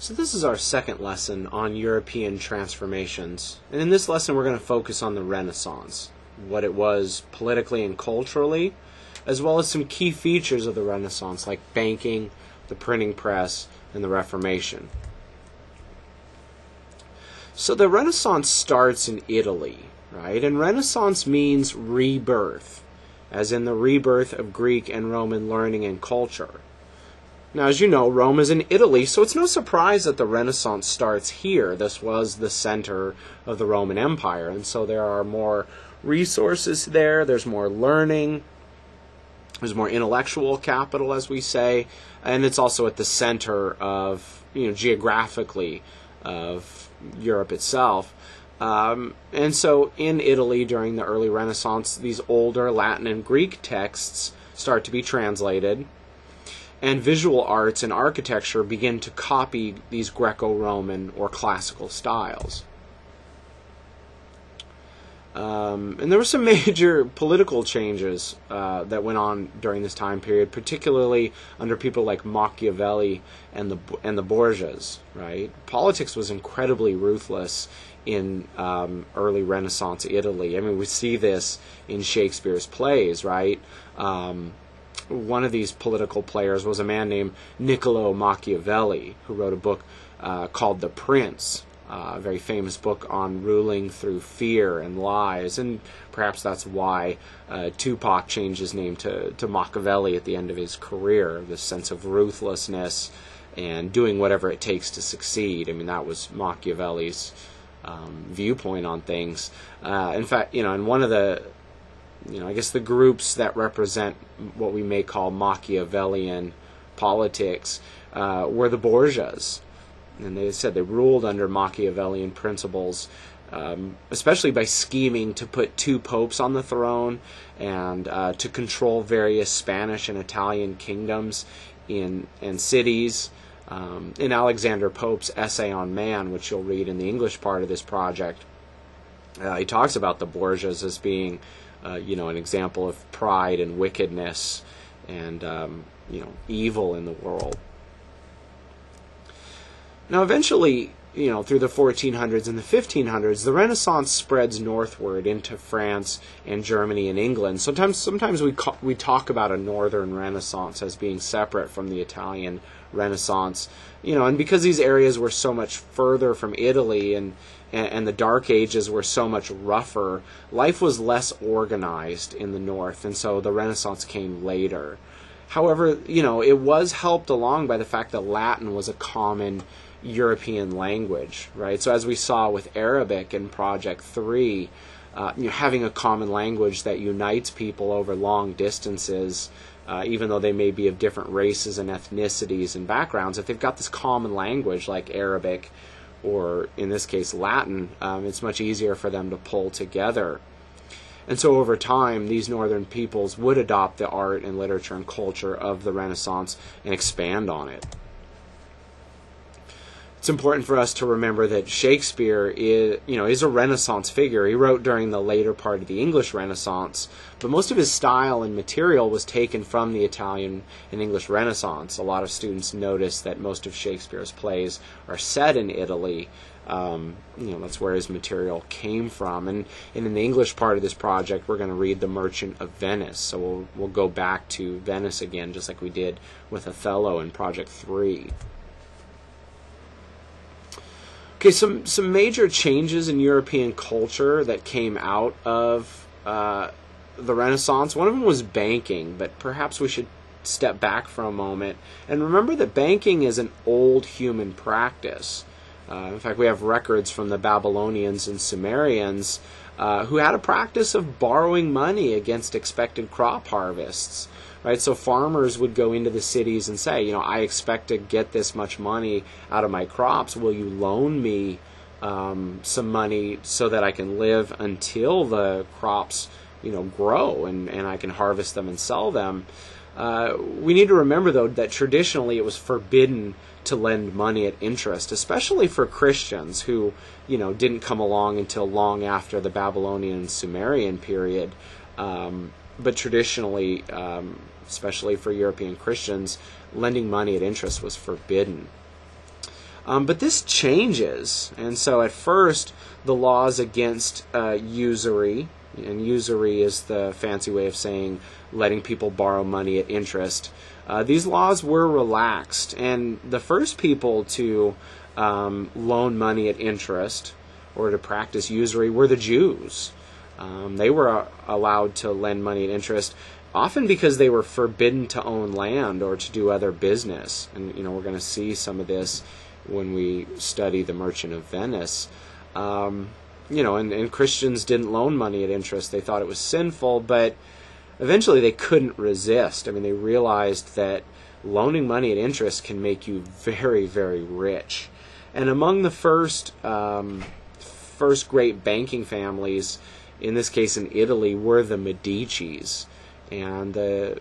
So this is our second lesson on European transformations. And in this lesson we're going to focus on the Renaissance, what it was politically and culturally, as well as some key features of the Renaissance like banking, the printing press, and the Reformation. So the Renaissance starts in Italy, right? And Renaissance means rebirth, as in the rebirth of Greek and Roman learning and culture. Now, as you know, Rome is in Italy, so it's no surprise that the Renaissance starts here. This was the center of the Roman Empire, and so there are more resources there, there's more learning, there's more intellectual capital, as we say, and it's also at the center of, geographically, of Europe itself. And so in Italy during the early Renaissance, these older Latin and Greek texts start to be translated, and visual arts and architecture begin to copy these Greco-Roman or classical styles. And there were some major political changes that went on during this time period, particularly under people like Machiavelli and the Borgias. Right? Politics was incredibly ruthless in early Renaissance Italy. I mean, we see this in Shakespeare's plays, right? One of these political players was a man named Niccolo Machiavelli, who wrote a book called The Prince, a very famous book on ruling through fear and lies, and perhaps that's why Tupac changed his name to Machiavelli at the end of his career, this sense of ruthlessness and doing whatever it takes to succeed. I mean, that was Machiavelli's viewpoint on things. In fact, and one of the I guess the groups that represent what we may call Machiavellian politics were the Borgias. And they said they ruled under Machiavellian principles, especially by scheming to put two popes on the throne and to control various Spanish and Italian kingdoms and cities. In Alexander Pope's Essay on Man, which you'll read in the English part of this project, he talks about the Borgias as being an example of pride and wickedness and evil in the world. Now, eventually, through the 1400s and the 1500s, the Renaissance spreads northward into France and Germany and England. Sometimes we talk about a northern Renaissance as being separate from the Italian Renaissance, and because these areas were so much further from Italy and the Dark Ages were so much rougher, life was less organized in the north, and so the Renaissance came later. However, it was helped along by the fact that Latin was a common European language, right? So as we saw with Arabic in Project 3, having a common language that unites people over long distances, even though they may be of different races and ethnicities and backgrounds, if they've got this common language like Arabic, or in this case Latin, it's much easier for them to pull together. And so over time, these northern peoples would adopt the art and literature and culture of the Renaissance and expand on it. It's important for us to remember that Shakespeare is a Renaissance figure. He wrote during the later part of the English Renaissance, but most of his style and material was taken from the Italian and English Renaissance. A lot of students notice that most of Shakespeare's plays are set in Italy. That's where his material came from. And in the English part of this project, we're going to read The Merchant of Venice. So we'll go back to Venice again, just like we did with Othello in Project 3. Okay, some major changes in European culture that came out of the Renaissance. One of them was banking, but perhaps we should step back for a moment and remember that banking is an old human practice. In fact, we have records from the Babylonians and Sumerians who had a practice of borrowing money against expected crop harvests. Right, so farmers would go into the cities and say, I expect to get this much money out of my crops. Will you loan me some money so that I can live until the crops, grow and I can harvest them and sell them? We need to remember, though, that traditionally it was forbidden to lend money at interest, especially for Christians who, didn't come along until long after the Babylonian and Sumerian period. But traditionally, especially for European Christians, lending money at interest was forbidden. But this changes, and so at first the laws against usury, and usury is the fancy way of saying letting people borrow money at interest, these laws were relaxed, and the first people to loan money at interest or to practice usury were the Jews. They were allowed to lend money at interest, often because they were forbidden to own land or to do other business. And we're going to see some of this when we study the Merchant of Venice. And Christians didn't loan money at interest. They thought it was sinful, but eventually they couldn't resist. I mean, they realized that loaning money at interest can make you very, very rich. And among the first great banking families, in this case in Italy, were the Medicis. And the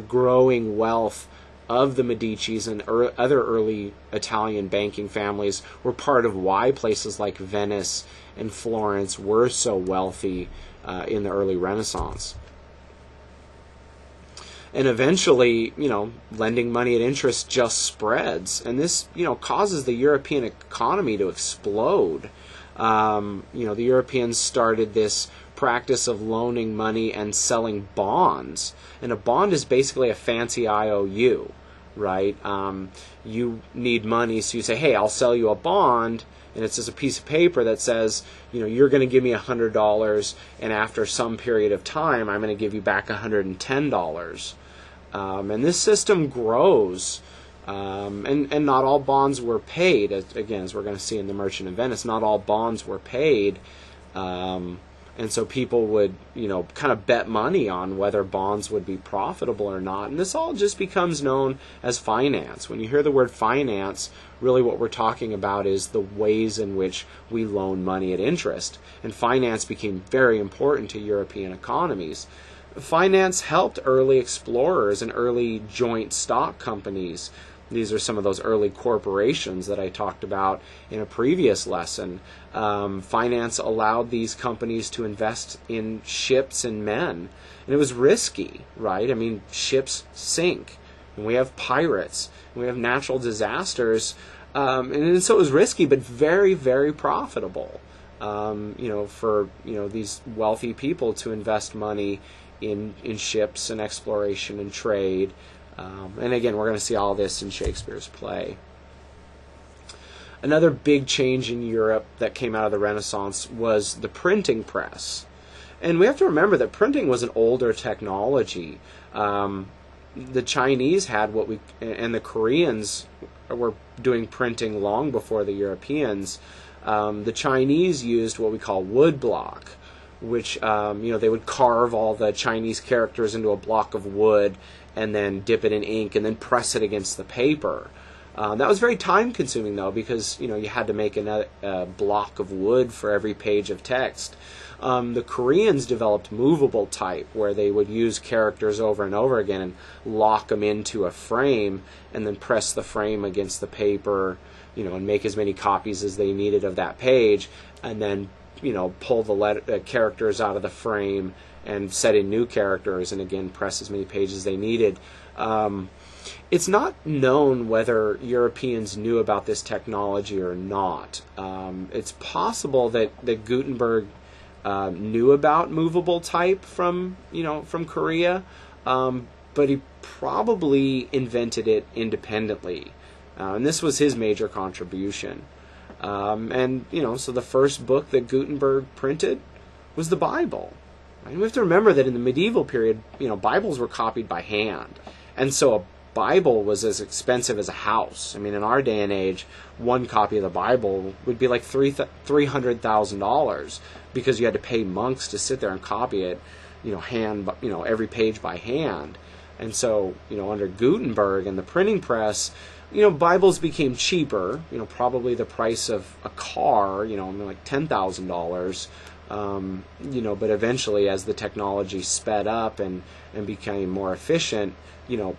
growing wealth of the Medicis and other early Italian banking families were part of why places like Venice and Florence were so wealthy in the early Renaissance. And eventually, lending money at interest just spreads, and this, causes the European economy to explode. The Europeans started this practice of loaning money and selling bonds. And a bond is basically a fancy IOU, right? You need money, so you say, hey, I'll sell you a bond, and it's just a piece of paper that says, you're going to give me $100, and after some period of time, I'm going to give you back $110. And this system grows. And not all bonds were paid. Again, as we're going to see in The Merchant of Venice, not all bonds were paid. And so people would, kind of bet money on whether bonds would be profitable or not. And this all just becomes known as finance. When you hear the word finance, really what we're talking about is the ways in which we loan money at interest. And finance became very important to European economies. Finance helped early explorers and early joint stock companies. These are some of those early corporations that I talked about in a previous lesson. Finance allowed these companies to invest in ships and men. And it was risky, right? I mean, ships sink. And we have pirates. And we have natural disasters. And so it was risky, but very, very profitable, for these wealthy people to invest money in ships and exploration and trade. And again, we're going to see all this in Shakespeare's play. Another big change in Europe that came out of the Renaissance was the printing press. And we have to remember that printing was an older technology. The Chinese had and the Koreans were doing printing long before the Europeans. The Chinese used what we call woodblock, which, they would carve all the Chinese characters into a block of wood and then dip it in ink and then press it against the paper. That was very time-consuming, though, because, you had to make a block of wood for every page of text. The Koreans developed movable type, where they would use characters over and over again and lock them into a frame and then press the frame against the paper, and make as many copies as they needed of that page, and then pull the characters out of the frame and set in new characters, and again press as many pages as they needed. It's not known whether Europeans knew about this technology or not. It's possible that Gutenberg knew about movable type from Korea, but he probably invented it independently, and this was his major contribution. So the first book that Gutenberg printed was the Bible. And we have to remember that in the medieval period, Bibles were copied by hand. And so a Bible was as expensive as a house. I mean, in our day and age, one copy of the Bible would be like $300,000 because you had to pay monks to sit there and copy it, every page by hand. And so, under Gutenberg and the printing press, Bibles became cheaper, probably the price of a car, like $10,000. But eventually, as the technology sped up and became more efficient,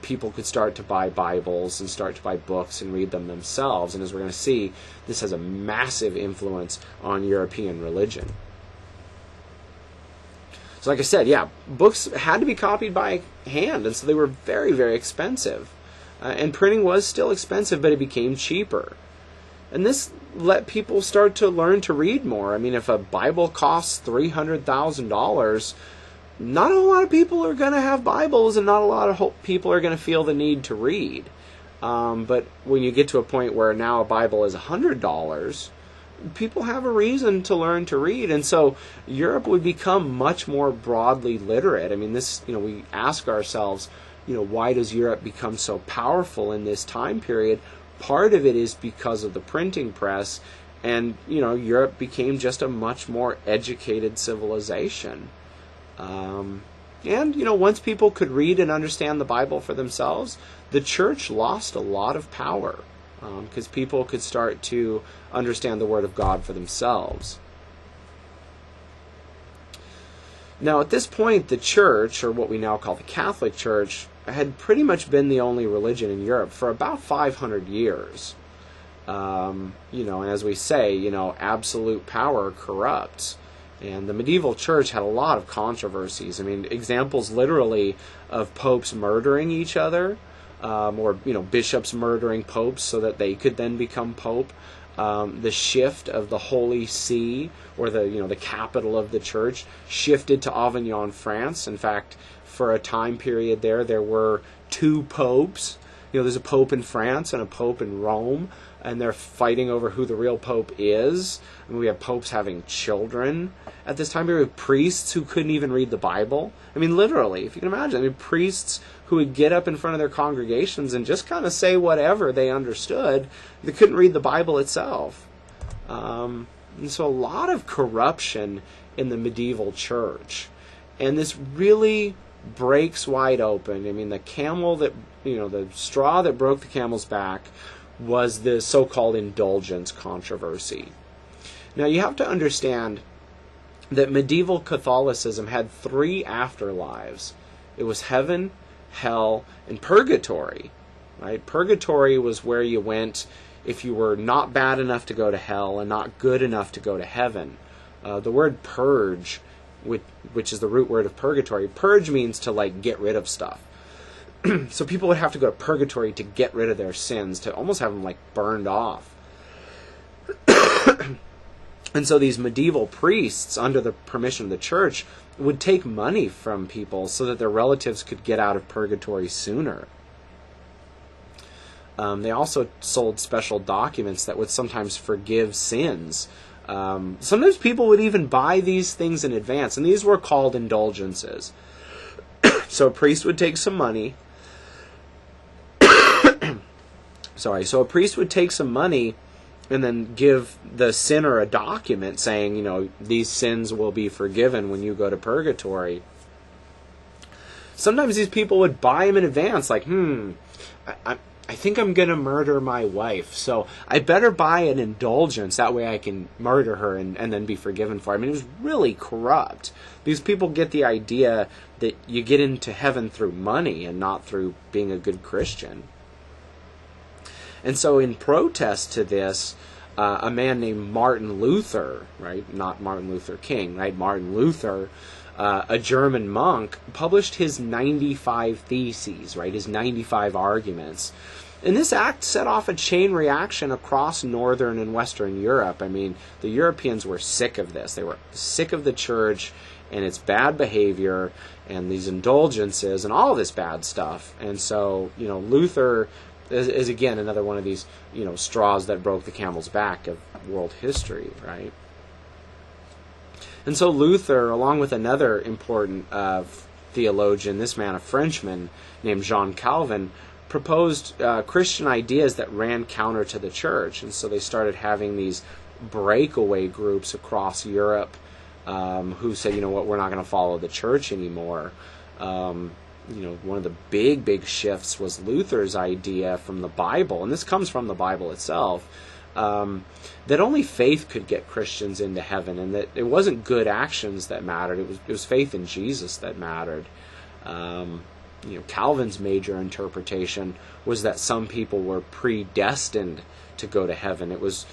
people could start to buy Bibles and start to buy books and read them themselves. And as we're going to see, this has a massive influence on European religion. So like I said, books had to be copied by hand, and so they were very, very expensive. And printing was still expensive, but it became cheaper. And this let people start to learn to read more. I mean, if a Bible costs $300,000, not a lot of people are going to have Bibles, and not a lot of people are going to feel the need to read. But when you get to a point where now a Bible is $100, people have a reason to learn to read. And so Europe would become much more broadly literate. I mean, this, we ask ourselves, why does Europe become so powerful in this time period? Part of it is because of the printing press, and, Europe became just a much more educated civilization. And, once people could read and understand the Bible for themselves, the church lost a lot of power, because people could start to understand the Word of God for themselves. Now, at this point, the church, or what we now call the Catholic Church, had pretty much been the only religion in Europe for about 500 years. And as we say, absolute power corrupts. And the medieval church had a lot of controversies. I mean, examples literally of popes murdering each other, or bishops murdering popes so that they could then become pope. The shift of the Holy See, or the capital of the church, shifted to Avignon, France. In fact, for a time period there were two popes. There's a pope in France and a pope in Rome, and they're fighting over who the real pope is. And we have popes having children at this time period, priests who couldn't even read the Bible. I mean, literally, if you can imagine. I mean, priests who would get up in front of their congregations and just kind of say whatever they understood. They couldn't read the Bible itself. And so a lot of corruption in the medieval church. And this really breaks wide open. I mean, the straw that broke the camel's back was the so-called indulgence controversy. Now, you have to understand that medieval Catholicism had three afterlives. It was heaven, hell, and purgatory. Right? Purgatory was where you went if you were not bad enough to go to hell and not good enough to go to heaven. The word purge, which is the root word of purgatory, purge means to get rid of stuff. So people would have to go to purgatory to get rid of their sins, to almost have them burned off. And so these medieval priests, under the permission of the church, would take money from people so that their relatives could get out of purgatory sooner. They also sold special documents that would sometimes forgive sins. Sometimes people would even buy these things in advance, and these were called indulgences. So a priest would take some money. So a priest would take some money and then give the sinner a document saying, these sins will be forgiven when you go to purgatory. Sometimes these people would buy them in advance, I think I'm going to murder my wife, so I better buy an indulgence. That way I can murder her and then be forgiven for it. I mean, it was really corrupt. These people get the idea that you get into heaven through money and not through being a good Christian. And so in protest to this, a man named Martin Luther, right, not Martin Luther King, right, Martin Luther, a German monk, published his 95 Theses, right, his 95 arguments. And this act set off a chain reaction across Northern and Western Europe. I mean, the Europeans were sick of this. They were sick of the church and its bad behavior and these indulgences and all this bad stuff. And so, Luther is again another one of these, straws that broke the camel's back of world history, right? And so Luther, along with another important theologian, this man, a Frenchman named Jean Calvin, proposed Christian ideas that ran counter to the church. And so they started having these breakaway groups across Europe who said, we're not going to follow the church anymore. One of the big shifts was Luther's idea from the Bible, and this comes from the Bible itself, that only faith could get Christians into heaven, and that it wasn't good actions that mattered. It was faith in Jesus that mattered. Calvin's major interpretation was that some people were predestined to go to heaven. It was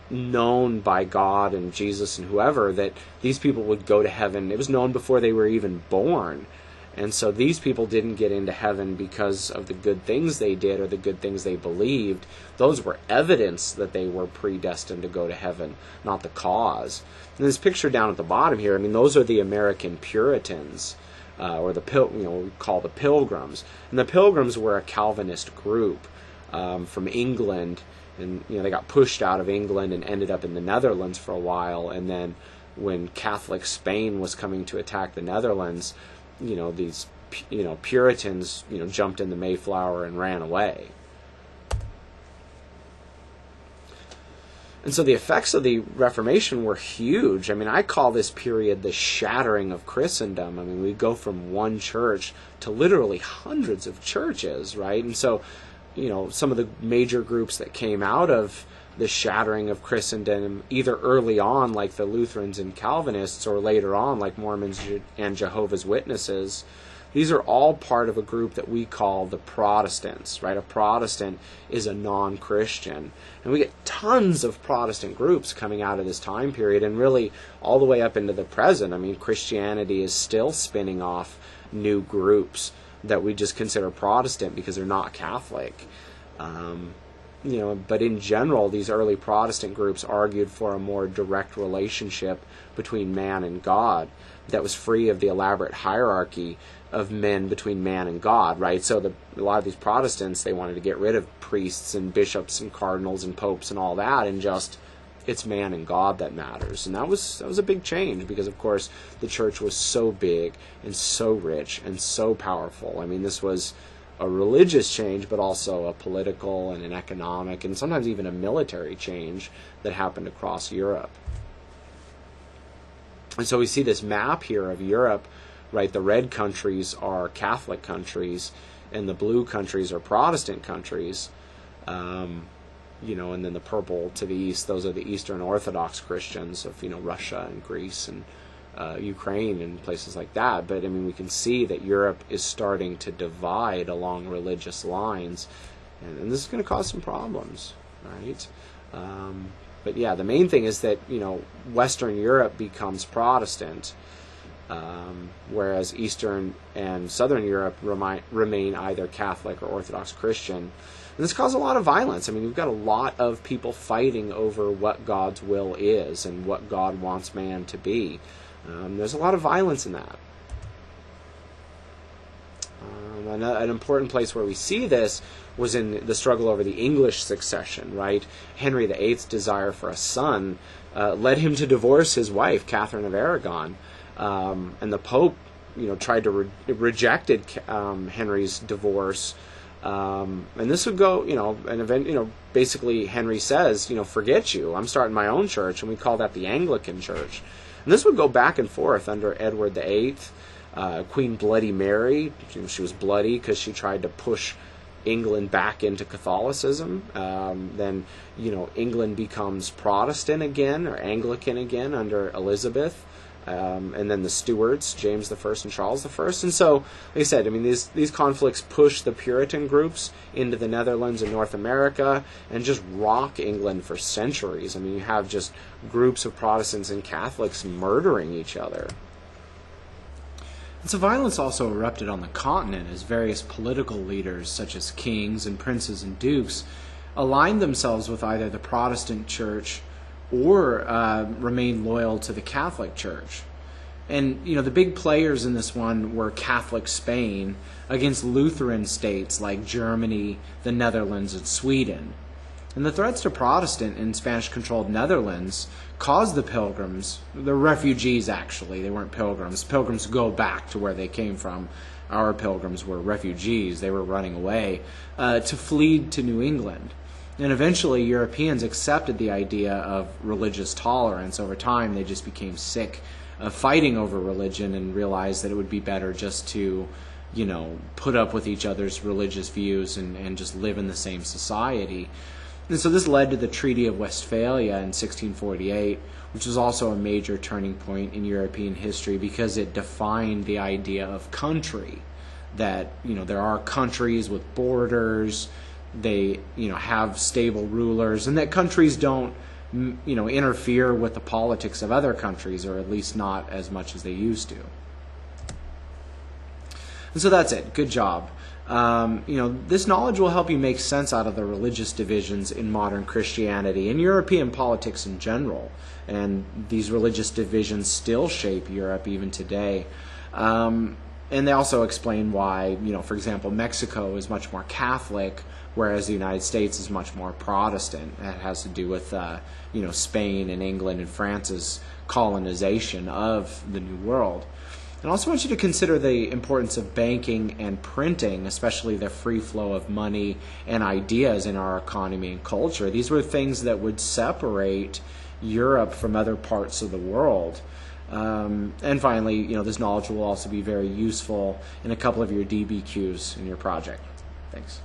known by God and Jesus and whoever that these people would go to heaven. It was known before they were even born. And so these people didn't get into heaven because of the good things they did or the good things they believed. Those were evidence that they were predestined to go to heaven, not the cause. And this picture down at the bottom here, I mean, those are the American Puritans, or we call the Pilgrims. And the Pilgrims were a Calvinist group from England, and they got pushed out of England and ended up in the Netherlands for a while. And then when Catholic Spain was coming to attack the Netherlands, these Puritans jumped in the Mayflower and ran away. And so the effects of the Reformation were huge. I mean, I call this period the shattering of Christendom. I mean, we go from one church to literally hundreds of churches, right? And so, some of the major groups that came out of the shattering of Christendom, either early on, like the Lutherans and Calvinists, or later on, like Mormons and Jehovah's Witnesses, these are all part of a group that we call the Protestants, right? A Protestant is a non-Christian. And we get tons of Protestant groups coming out of this time period, and really all the way up into the present. I mean, Christianity is still spinning off new groups that we just consider Protestant because they're not Catholic. But in general, these early Protestant groups argued for a more direct relationship between man and God that was free of the elaborate hierarchy of men between man and God, right? So a lot of these Protestants, they wanted to get rid of priests and bishops and cardinals and popes and all that, and just it's man and God that matters. And that was a big change because, of course, the church was so big and so rich and so powerful. I mean, this was a religious change, but also a political and an economic and sometimes even a military change that happened across Europe. And so we see this map here of Europe, right? The red countries are Catholic countries, and the blue countries are Protestant countries. And then the purple to the east, those are the Eastern Orthodox Christians of, Russia and Greece and Ukraine and places like that. But, I mean, we can see that Europe is starting to divide along religious lines, and this is going to cause some problems, right? But, yeah, the main thing is that, Western Europe becomes Protestant, whereas Eastern and Southern Europe remain either Catholic or Orthodox Christian. And this caused a lot of violence. I mean, we've got a lot of people fighting over what God's will is and what God wants man to be. There's a lot of violence in that. An important place where we see this was in the struggle over the English succession, right? Henry VIII's desire for a son led him to divorce his wife, Catherine of Aragon. And the Pope, tried to rejected Henry's divorce. And this would go, an event, basically Henry says, forget you, I'm starting my own church, and we call that the Anglican Church. And this would go back and forth under Edward VIII, Queen Bloody Mary. She was bloody because she tried to push England back into Catholicism. Then, England becomes Protestant again, or Anglican again, under Elizabeth. And then the Stuarts, James I and Charles I. And so, like I said, I mean, these conflicts push the Puritan groups into the Netherlands and North America and just rock England for centuries. I mean, you have just groups of Protestants and Catholics murdering each other. And so violence also erupted on the continent as various political leaders, such as kings and princes and dukes, aligned themselves with either the Protestant church or remain loyal to the Catholic Church. And, the big players in this one were Catholic Spain against Lutheran states like Germany, the Netherlands, and Sweden. And the threats to Protestant and Spanish-controlled Netherlands caused the Pilgrims, the refugees actually, they weren't pilgrims. Pilgrims go back to where they came from. Our Pilgrims were refugees, they were running away, to flee to New England. And eventually Europeans accepted the idea of religious tolerance. Over time, they just became sick of fighting over religion and realized that it would be better just to, put up with each other's religious views and just live in the same society. And so this led to the Treaty of Westphalia in 1648, which was also a major turning point in European history because it defined the idea of country, that, there are countries with borders, they have stable rulers, and that countries don't interfere with the politics of other countries, or at least not as much as they used to. And so that's it. Good job. This knowledge will help you make sense out of the religious divisions in modern Christianity and European politics in general. And these religious divisions still shape Europe even today. And they also explain why, for example, Mexico is much more Catholic, whereas the United States is much more Protestant. That has to do with, Spain and England and France's colonization of the New World. And I also want you to consider the importance of banking and printing, especially the free flow of money and ideas in our economy and culture. These were things that would separate Europe from other parts of the world. And finally, this knowledge will also be very useful in a couple of your DBQs in your project. Thanks.